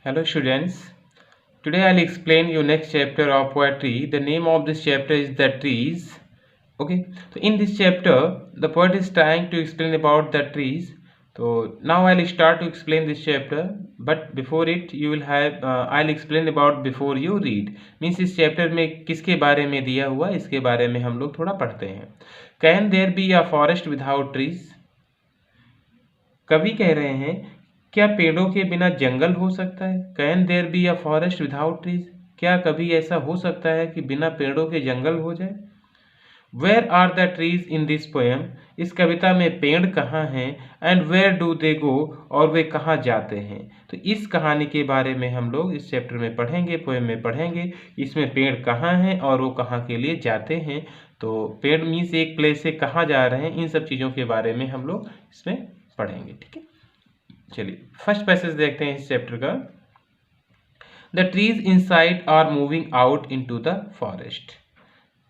Hello students, today I'll explain you next chapter of poetry. The name of this chapter is The Trees. Okay, so in this chapter the poet is trying to explain about the trees. So now I'll start to explain this chapter, but before it you will have I'll explain about before you read. Means इस chapter में किसके बारे में दिया हुआ इसके बारे में हम लोग थोड़ा पढ़ते हैं. Can there be a forest without trees? कवि कह रहे हैं क्या पेड़ों के बिना जंगल हो सकता है? Can there be a forest without trees? क्या कभी ऐसा हो सकता है कि बिना पेड़ों के जंगल हो जाए? Where are the trees in this poem? इस कविता में पेड़ कहाँ हैं? And where do they go? और वे कहाँ जाते हैं? तो इस कहानी के बारे में हम लोग इस चैप्टर में पढ़ेंगे, पोएम में पढ़ेंगे. इसमें पेड़ कहाँ हैं और वो कहाँ के लिए जाते हैं. तो पेड़ मीन्स एक प्लेस से कहाँ जा रहे हैं, इन सब चीज़ों के बारे में हम लोग इसमें पढ़ेंगे. ठीक है, चलिए फर्स्ट पैसेज देखते हैं इस चैप्टर का. The trees inside are moving out into the forest.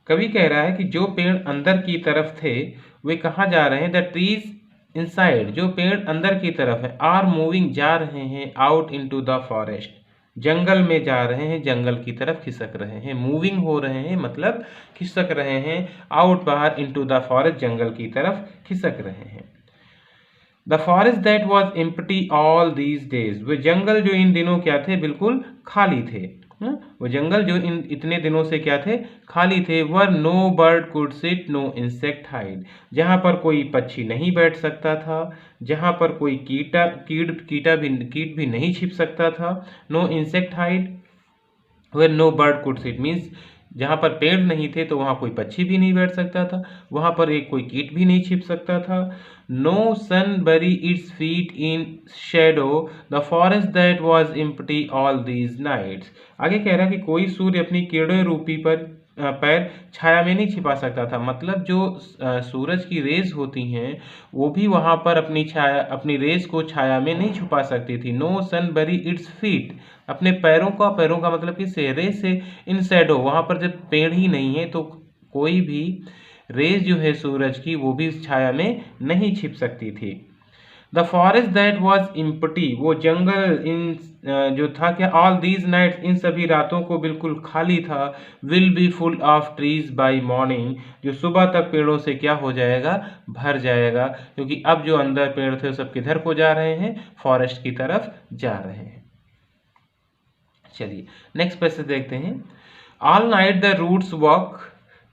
कवि कह रहा है कि जो पेड़ अंदर की तरफ थे वे कहाँ जा रहे हैं. द ट्रीज इनसाइड, जो पेड़ अंदर की तरफ है, आर मूविंग, जा रहे हैं, आउट इनटू द फॉरेस्ट, जंगल में जा रहे हैं, जंगल की तरफ खिसक रहे हैं. मूविंग हो रहे हैं मतलब खिसक रहे हैं, आउट बाहर, इनटू द फॉरेस्ट जंगल की तरफ खिसक रहे हैं. The forest that was empty all these days, वे जंगल जो इन दिनों क्या थे, बिल्कुल खाली थे. वो जंगल जो इन इतने दिनों से क्या थे, खाली थे. Where no bird could sit, no insect hide, जहाँ पर कोई पक्षी नहीं बैठ सकता था, जहाँ पर कोई कीट भी नहीं छिप सकता था. No insect hide, where no bird could sit means जहाँ पर पेड़ नहीं थे तो वहाँ कोई पक्षी भी नहीं बैठ सकता था, वहाँ पर एक कोई कीट भी नहीं छिप सकता था. No sun bury its feet in shadow, the forest that was empty all these nights. आगे कह रहा है कि कोई सूर्य अपनी किरणों रूपी पर पैर छाया में नहीं छिपा सकता था. मतलब जो सूरज की रेज होती हैं वो भी वहाँ पर अपनी रेज को छाया में नहीं छुपा सकती थी. No sun bury its feet, अपने पैरों का मतलब कि सेहरे से, इन शैडो, वहाँ पर जब पेड़ ही नहीं है तो कोई भी रेज जो है सूरज की वो भी छाया में नहीं छिप सकती थी. The forest that was empty, वो जंगल इन जो था क्या, ऑल दीज नाइट्स, इन सभी रातों को बिल्कुल खाली था. Will be full of trees by morning, जो सुबह तक पेड़ों से क्या हो जाएगा, भर जाएगा. क्योंकि अब जो अंदर पेड़ थे वो सब किधर को जा रहे हैं, फॉरेस्ट की तरफ जा रहे हैं. चलिए नेक्स्ट पैसेज देखते हैं. All night the roots walk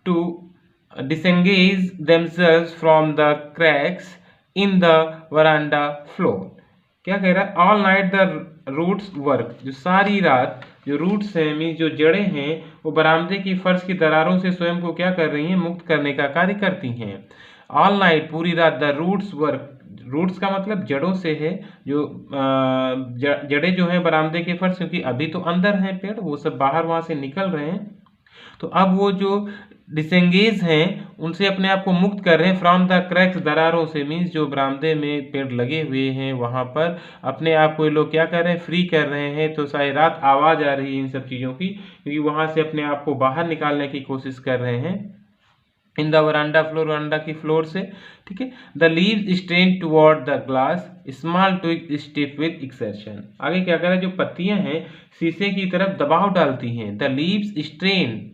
to disengage themselves from the cracks in the veranda floor. क्या कह रहा है, all night the roots work, जो सारी रात जो रूट्स हैं मीन्स जो जड़ें हैं वो बरामदे की फर्श की दरारों से स्वयं को क्या कर रही हैं, मुक्त करने का कार्य करती हैं. ऑल नाइट, पूरी रात, द रूट्स वर्क, रूट्स का मतलब जड़ों से है, जो जड़ें जो हैं बरामदे के फर्श, क्योंकि अभी तो अंदर हैं पेड़, वो सब बाहर वहां से निकल रहे हैं. तो अब वो जो डिसेंगेज हैं उनसे अपने आप को मुक्त कर रहे हैं. फ्रॉम द क्रैक्स, दरारों से मीन्स जो बरामदे में पेड़ लगे हुए हैं वहां पर अपने आप को ये लोग क्या कर रहे हैं, फ्री कर रहे हैं. तो सारी रात आवाज आ रही है इन सब चीजों की, क्योंकि वहां से अपने आप को बाहर निकालने की कोशिश कर रहे हैं. इन द वरांडा फ्लोर, वरांडा की फ्लोर से. ठीक है. The leaves strain toward the glass, small twig stiff with exertion. आगे क्या कर रहा है, जो पत्तियां हैं शीशे की तरफ दबाव डालती हैं. द लीव्स स्ट्रेन,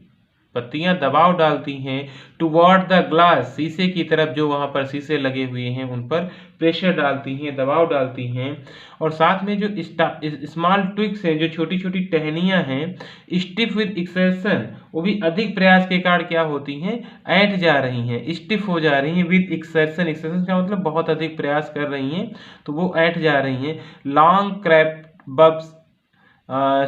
पत्तियां दबाव डालती हैं, टुवर्ड द ग्लास, शीशे की तरफ, जो वहां पर शीशे लगे हुए हैं उन पर प्रेशर डालती हैं, दबाव डालती हैं. और साथ में जो स्मॉल ट्विग्स हैं, जो छोटी छोटी टहनियां हैं, स्टिफ विद एक्सर्शन, वो भी अधिक प्रयास के कारण क्या होती हैं, ऐंठ जा रही हैं, स्टिफ हो जा रही हैं. विद एक्सर्शन, एक्सर्शन का मतलब बहुत अधिक प्रयास कर रही हैं तो वो ऐंठ जा रही हैं. Long cramped boughs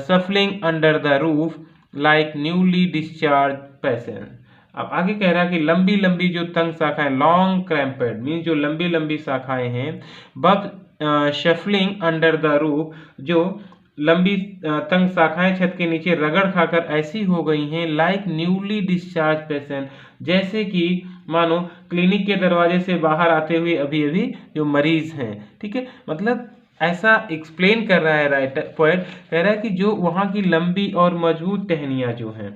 shuffling under the roof like newly discharge patient. अब आगे कह रहा है कि लंबी लंबी जो तंग शाखाएं, लॉन्ग क्रैम्पेड मीन्स जो लंबी लंबी शाखाएं हैं, बब शफलिंग अंडर द रूफ, जो लंबी तंग शाखाएं छत के नीचे रगड़ खाकर ऐसी हो गई हैं, लाइक न्यूली डिस्चार्ज पेशेंट, जैसे कि मानो क्लिनिक के दरवाजे से बाहर आते हुए अभी अभी जो मरीज हैं. ठीक है, मतलब ऐसा एक्सप्लेन कर रहा है राइटर, पोएट कह रहा है कि जो वहाँ की लंबी और मजबूत टहनियाँ जो हैं,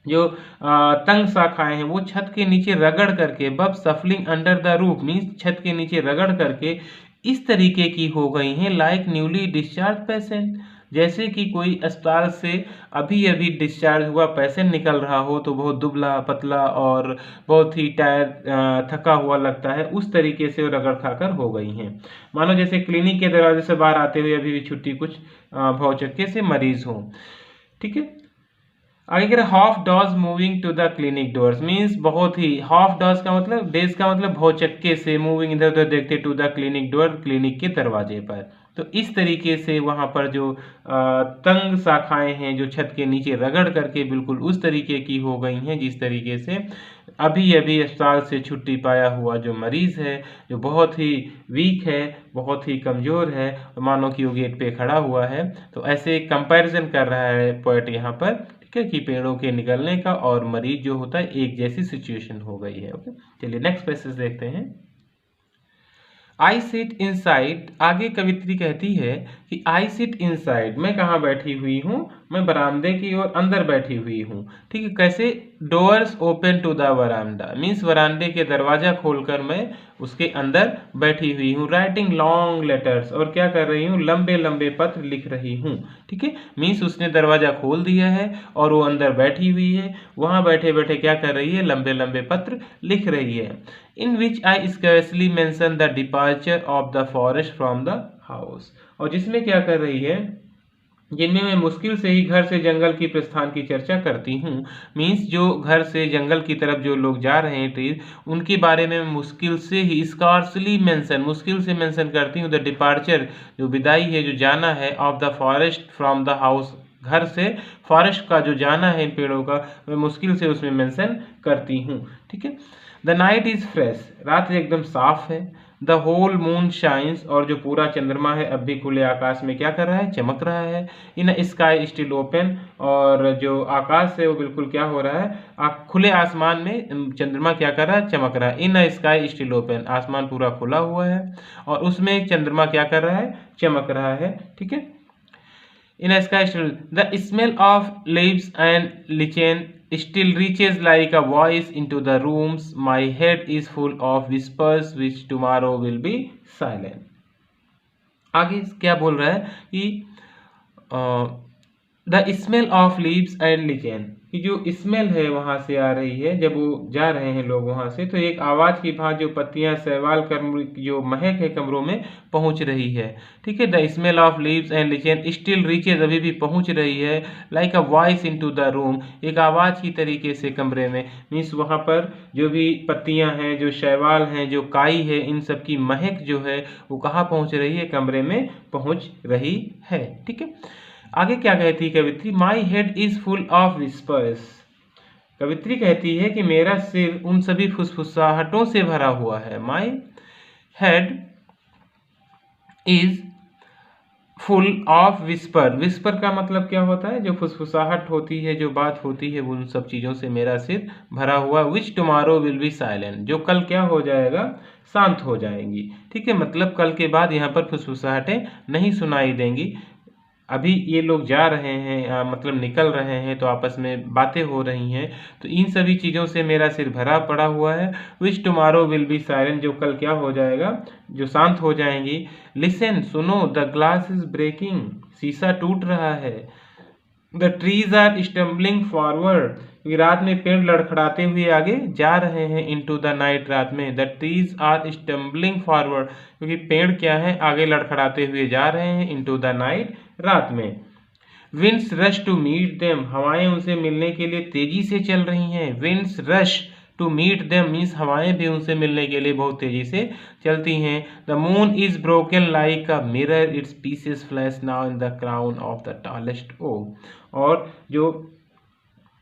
जो तंग शाखाएं हैं, वो छत के नीचे रगड़ करके, बब सफलिंग अंडर द रूफ मीन्स छत के नीचे रगड़ करके इस तरीके की हो गई हैं, लाइक न्यूली डिस्चार्ज पेशेंट, जैसे कि कोई अस्पताल से अभी अभी डिस्चार्ज हुआ पेशेंट निकल रहा हो तो बहुत दुबला पतला और बहुत ही टायर थका हुआ लगता है, उस तरीके से वो रगड़ खाकर हो गई हैं। मानो जैसे क्लिनिक के दरवाजे से बाहर आते हुए अभी भी छुट्टी कुछ भौचक्के से मरीज हो। ठीक है, आगे कह रहे half doze moving to the clinic doors, means बहुत ही, हाफ डॉज का मतलब, डेज का मतलब भौचक्के से, मूविंग इधर उधर देखते, to the clinic door clinic के दरवाजे पर। तो इस तरीके से वहाँ पर जो तंग शाखाएं हैं जो छत के नीचे रगड़ करके बिल्कुल उस तरीके की हो गई हैं जिस तरीके से अभी अभी अस्पताल से छुट्टी पाया हुआ जो मरीज है, जो बहुत ही वीक है, बहुत ही कमज़ोर है, मानो कि वो गेट पे खड़ा हुआ है। तो ऐसे कंपैरिजन कर रहा है पोएट यहाँ पर, ठीक है, कि पेड़ों के निकलने का और मरीज जो होता है एक जैसी सिचुएशन हो गई है। ओके, चलिए नेक्स्ट पैसेज देखते हैं। आई सिट इनसाइड, आगे कवित्री कहती है कि आई सिट इनसाइड, मैं कहाँ बैठी हुई हूँ, मैं बरामदे की ओर अंदर बैठी हुई हूँ। ठीक है, कैसे, doors open to the veranda, means वरांडे के दरवाजा खोलकर मैं उसके अंदर बैठी हुई हूँ। राइटिंग लॉन्ग लेटर्स, और क्या कर रही हूँ, लंबे लंबे पत्र लिख रही हूँ। ठीक है, मीन्स उसने दरवाजा खोल दिया है और वो अंदर बैठी हुई है, वहां बैठे बैठे क्या कर रही है, लंबे लंबे पत्र लिख रही है। In which I scarcely mention the departure of the forest from the house, और जिसमें क्या कर रही है, जिनमें मैं मुश्किल से ही घर से जंगल की प्रस्थान की चर्चा करती हूँ। मीन्स जो घर से जंगल की तरफ जो लोग जा रहे हैं ट्रीज, उनके बारे में मुश्किल से ही, स्कार्सली मेंशन, मुश्किल से मेंशन करती हूँ, द डिपार्चर जो विदाई है, जो जाना है, of the forest from the house, घर से फॉरेस्ट का जो जाना है इन पेड़ों का, मैं मुश्किल से उसमें मेंशन करती हूँ। ठीक है, द नाइट इज फ्रेश, रात एकदम साफ है। द होल मून शाइन्स, और जो पूरा चंद्रमा है अब भी खुले आकाश में क्या कर रहा है, चमक रहा है। इन स्काई स्टिल ओपन, और जो आकाश है वो बिल्कुल क्या हो रहा है, खुले आसमान में चंद्रमा क्या कर रहा है, चमक रहा है। इन स्काई स्टिल ओपन, आसमान पूरा खुला हुआ है और उसमें चंद्रमा क्या कर रहा है, चमक रहा है। ठीक है, in a sky still, the smell of leaves and lichen still reaches like a voice into the rooms. My head is full of whispers which tomorrow will be silent. आगे क्या बोल रहा है कि the smell of leaves and lichen, कि जो smell है वहां से आ रही है, जब वो जा रहे हैं लोग वहां से, तो एक आवाज की भांति जो पत्तियां शैवाल कर्म जो महक है कमरों में पहुंच रही है। ठीक है, the smell of leaves and lichen still reaches, अभी भी पहुंच रही है, like a voice into the room, एक आवाज की तरीके से कमरे में। मीन्स वहां पर जो भी पत्तियां हैं, जो शैवाल हैं, जो काई है, इन सब की महक जो है वो कहाँ पहुंच रही है, कमरे में पहुंच रही है। ठीक है, आगे क्या कहती है कवित्री, my head is full of whispers, कवित्री कहती है कि मेरा सिर उन सभी फुसफुसाहटों से भरा हुआ है। माई head is full of whisper, whisper का मतलब क्या होता है, जो फुसफुसाहट होती है, जो बात होती है, उन सब चीज़ों से मेरा सिर भरा हुआ। विच टुमारो विल बी साइलेंट, जो कल क्या हो जाएगा, शांत हो जाएंगी। ठीक है, मतलब कल के बाद यहाँ पर फुसफुसाहटें नहीं सुनाई देंगी। अभी ये लोग जा रहे हैं, मतलब निकल रहे हैं, तो आपस में बातें हो रही हैं, तो इन सभी चीज़ों से मेरा सिर भरा पड़ा हुआ है। विच टुमारो विल बी साइलेंट, जो कल क्या हो जाएगा, जो शांत हो जाएंगी। लिसन, सुनो, द ग्लास इज ब्रेकिंग, शीशा टूट रहा है। The trees are stumbling forward, क्योंकि रात में पेड़ लड़खड़ाते हुए आगे जा रहे हैं। इनटू द नाइट, रात में। The trees are stumbling forward, क्योंकि पेड़ क्या है, आगे लड़खड़ाते हुए जा रहे हैं। इनटू द नाइट, रात में। Winds rush to meet them, हवाएं उनसे मिलने के लिए तेजी से चल रही हैं। Winds rush to meet them means हवाएं भी उनसे मिलने के लिए बहुत तेजी से चलती हैं। The moon is broken like a mirror, its pieces flash now in the crown of the tallest oak, और जो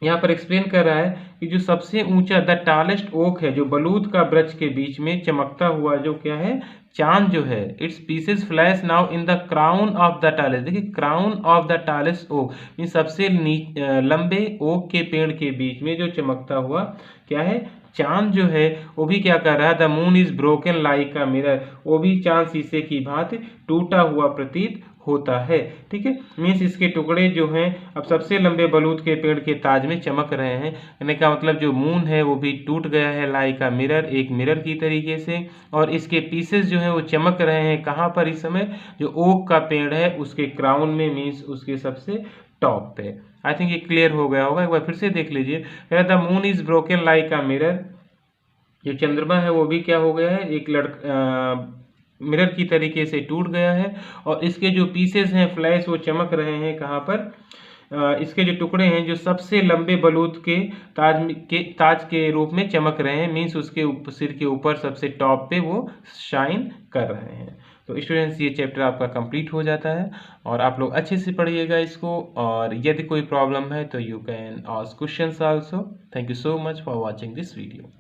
यहाँ पर एक्सप्लेन कर रहा है कि जो सबसे ऊंचा, द टॉलेस्ट ओक है, जो बलूत का वृक्ष के बीच में चमकता हुआ जो क्या है, चांद जो है, its pieces flash now in the crown of the tallest, देखिए crown of the tallest oak, mean सबसे लंबे ओक के पेड़ के बीच में जो चमकता हुआ क्या है, चांद जो है, वो भी क्या कर रहा है, the moon is broken like a mirror, वो भी चांद शीशे की भांति टूटा हुआ प्रतीत होता है। ठीक है, मीन्स इसके टुकड़े जो हैं अब सबसे लंबे बलूत के पेड़ के ताज में चमक रहे हैं। कहने का मतलब जो मून है वो भी टूट गया है लाइक अ मिरर, एक मिरर की तरीके से, और इसके पीसेस जो हैं वो चमक रहे हैं कहाँ पर इस समय, जो ओक का पेड़ है उसके क्राउन में, मीन्स उसके सबसे टॉप पे। आई थिंक ये क्लियर हो गया होगा, एक बार फिर से देख लीजिए। The moon is broken like a mirror, जो चंद्रमा है वो भी क्या हो गया है, एक मिरर की तरीके से टूट गया है, और इसके जो पीसेस हैं फ्लैश वो चमक रहे हैं कहाँ पर, इसके जो टुकड़े हैं जो सबसे लंबे बलूत के ताज के रूप में चमक रहे हैं, मीन्स उसके सिर के ऊपर सबसे टॉप पे वो शाइन कर रहे हैं। तो स्टूडेंट्स ये चैप्टर आपका कंप्लीट हो जाता है, और आप लोग अच्छे से पढ़िएगा इसको, और यदि कोई प्रॉब्लम है तो you can ask questions also. Thank you so much for watching this video.